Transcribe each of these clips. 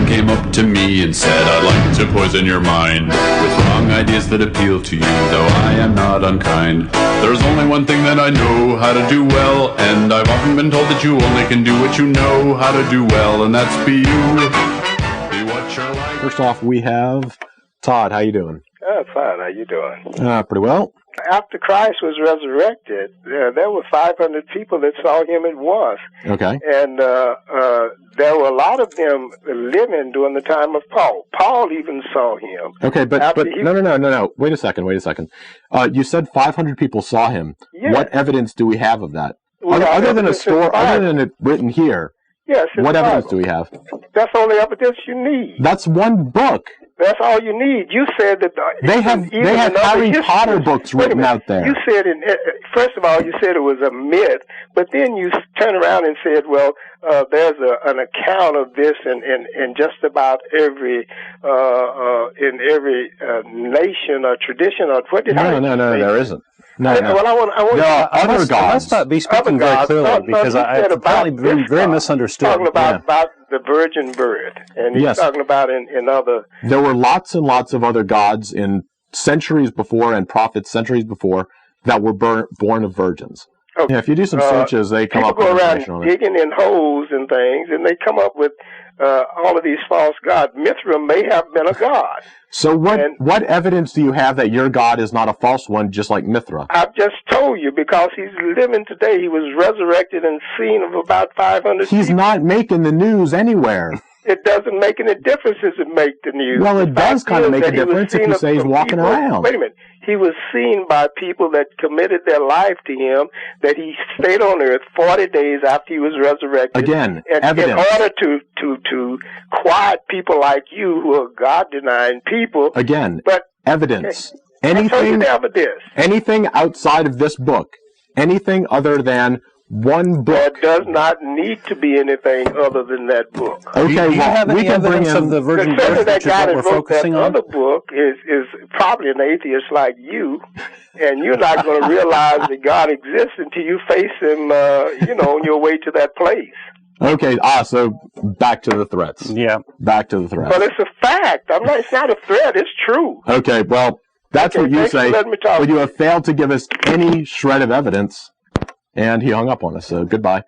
came up to me and said, I'd like to poison your mind with wrong ideas that appeal to you, though I am not unkind. There's only one thing that I know how to do well, and I've often been told that you only can do what you know how to do well, and that's be you. Be what you're like. First off, we have Todd. How you doing? Fine. How you doing? Pretty well. After Christ was resurrected, there were 500 people that saw him at once. Okay. And there were a lot of them living during the time of Paul. Paul even saw him. Okay, but no. Wait a second. You said 500 people saw him. Yes. What evidence do we have of that? Well, other than a story, other than it written here. Yes. What evidence Bible. do we have? That's all the evidence you need. That's one book. That's all you need. You said that they have Harry Potter books written out there. You said first of all, you said it was a myth, but then you turned around and said, well, there's an account of this in just about every in every nation or tradition or what did No, there isn't. No. Well, I want other gods. I must not be speaking very clearly because I've probably been very misunderstood. Talking about the virgin birth, and he's talking about in other. There were lots and lots of other gods in centuries before and prophets centuries before that were born of virgins. Okay. Yeah, if you do some searches, they come up with information people on go around digging in holes and things, and they come up with all of these false gods. Mithra may have been a god. So what evidence do you have that your God is not a false one, just like Mithra? I've just told you, because he's living today. He was resurrected and seen of about 500 He's people. not making the news anywhere. It doesn't make any difference as it make the news. Well, it does kind of make a difference if you say he's walking around. Wait a minute. He was seen by people that committed their life to him, that he stayed on earth 40 days after he was resurrected. Again, and evidence. In order to quiet people like you who are God-denying people. Again, but evidence. Okay, I told you the evidence. Anything outside of this book, anything other than one book. There does not need to be anything other than that book. Okay, do you have any evidence of the virgin birth that guy that we're wrote focusing that on? other book is probably an atheist like you, and you're not going to realize that God exists until you face him, on your way to that place. Okay, so back to the threats. Yeah. Back to the threats. But it's a fact. It's not a threat. It's true. Okay, well, that's what you say. But you have failed to give us any shred of evidence. And he hung up on us, so goodbye.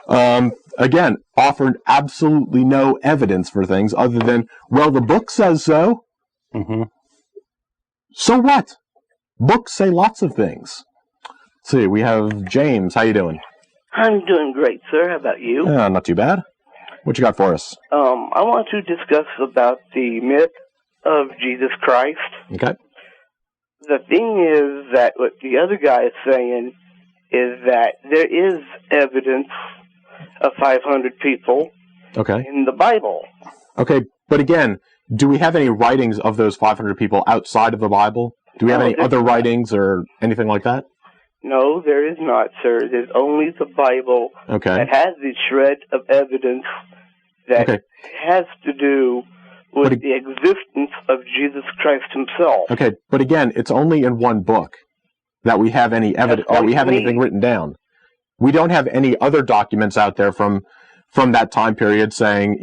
Again, offered absolutely no evidence for things other than, well, the book says so. Mm-hmm. So what? Books say lots of things. Let's see, we have James. How you doing? I'm doing great, sir. How about you? Not too bad. What you got for us? I want to discuss about the myth of Jesus Christ. Okay. The thing is that what the other guy is saying is that there is evidence of 500 people in the Bible. Okay, but again, do we have any writings of those 500 people outside of the Bible? Do we have any other writings or anything like that? No, there is not, sir. There's only the Bible that has the shred of evidence that has to do with the existence of Jesus Christ himself. Okay, but again, it's only in one book that we have any evidence, that we have anything written down. We don't have any other documents out there from that time period saying,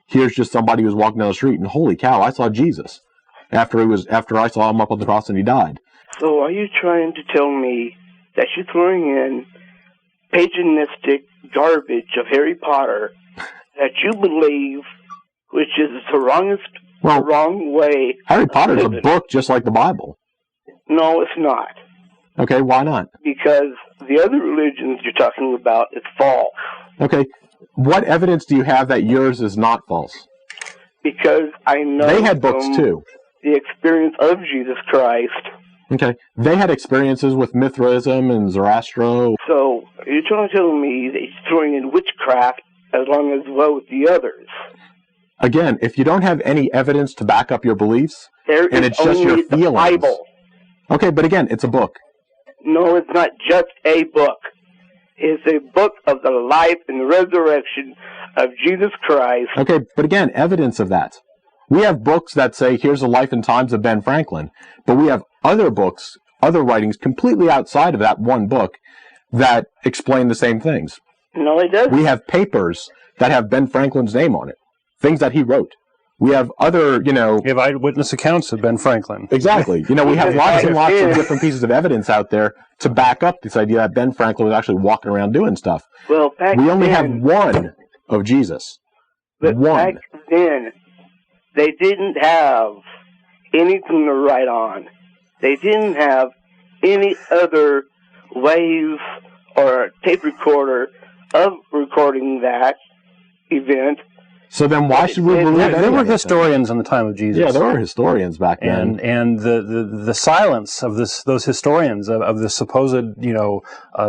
here's just somebody who was walking down the street and holy cow, I saw Jesus after I saw him up on the cross and he died. So are you trying to tell me that you're throwing in paganistic garbage of Harry Potter that you believe, which is the wrong way? Harry Potter's a book just like the Bible. No, it's not. Okay, why not? Because the other religions you're talking about is false. Okay, what evidence do you have that yours is not false? Because I know they had books too. The experience of Jesus Christ. Okay, they had experiences with Mithraism and Zoroastro. So you're trying to tell me that you're throwing in witchcraft as well with the others. Again, if you don't have any evidence to back up your beliefs, and it's just your feelings. The Bible. Okay, but again, it's a book. No, it's not just a book. It's a book of the life and resurrection of Jesus Christ. Okay, but again, evidence of that. We have books that say, here's the life and times of Ben Franklin. But we have other books, other writings completely outside of that one book that explain the same things. No, it doesn't. We have papers that have Ben Franklin's name on it. things that he wrote. We have other, We have eyewitness accounts of Ben Franklin. Exactly. We have lots and lots of different pieces of evidence out there to back up this idea that Ben Franklin was actually walking around doing stuff. Well, we only have one of Jesus. But one. Back then, they didn't have anything to write on. They didn't have any other ways or tape recorder of recording that event. So then why should we believe anything? There were historians in the time of Jesus. Yeah, there were historians back then. And the silence of those historians of the supposed,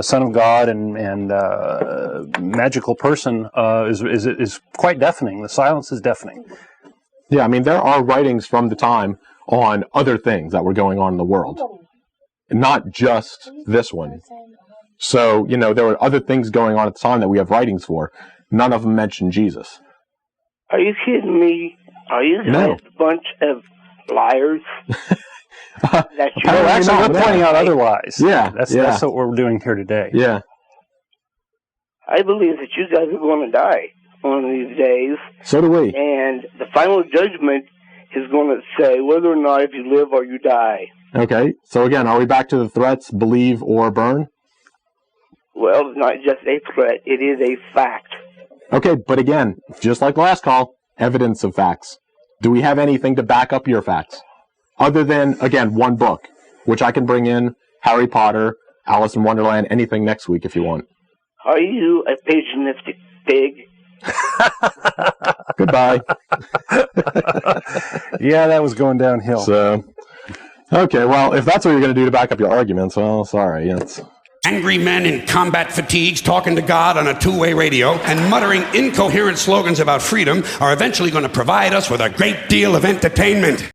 Son of God and magical person is quite deafening. The silence is deafening. Yeah, I mean, there are writings from the time on other things that were going on in the world, not just this one. So, there were other things going on at the time that we have writings for. None of them mention Jesus. Are you kidding me? Are you guys a bunch of liars? We're pointing out otherwise. Yeah, that's what we're doing here today. Yeah. I believe that you guys are going to die one of these days. So do we. And the final judgment is going to say whether or not if you live or you die. Okay. So again, are we back to the threats, believe or burn? Well, it's not just a threat. It is a fact. Okay, but again, just like last call, evidence of facts. Do we have anything to back up your facts? Other than, again, one book, which I can bring in, Harry Potter, Alice in Wonderland, anything next week if you want. Are you a paganistic pig? Goodbye. Yeah, that was going downhill. So, okay, well, if that's what you're going to do to back up your arguments, well, sorry. Angry men in combat fatigues talking to God on a two-way radio and muttering incoherent slogans about freedom are eventually going to provide us with a great deal of entertainment.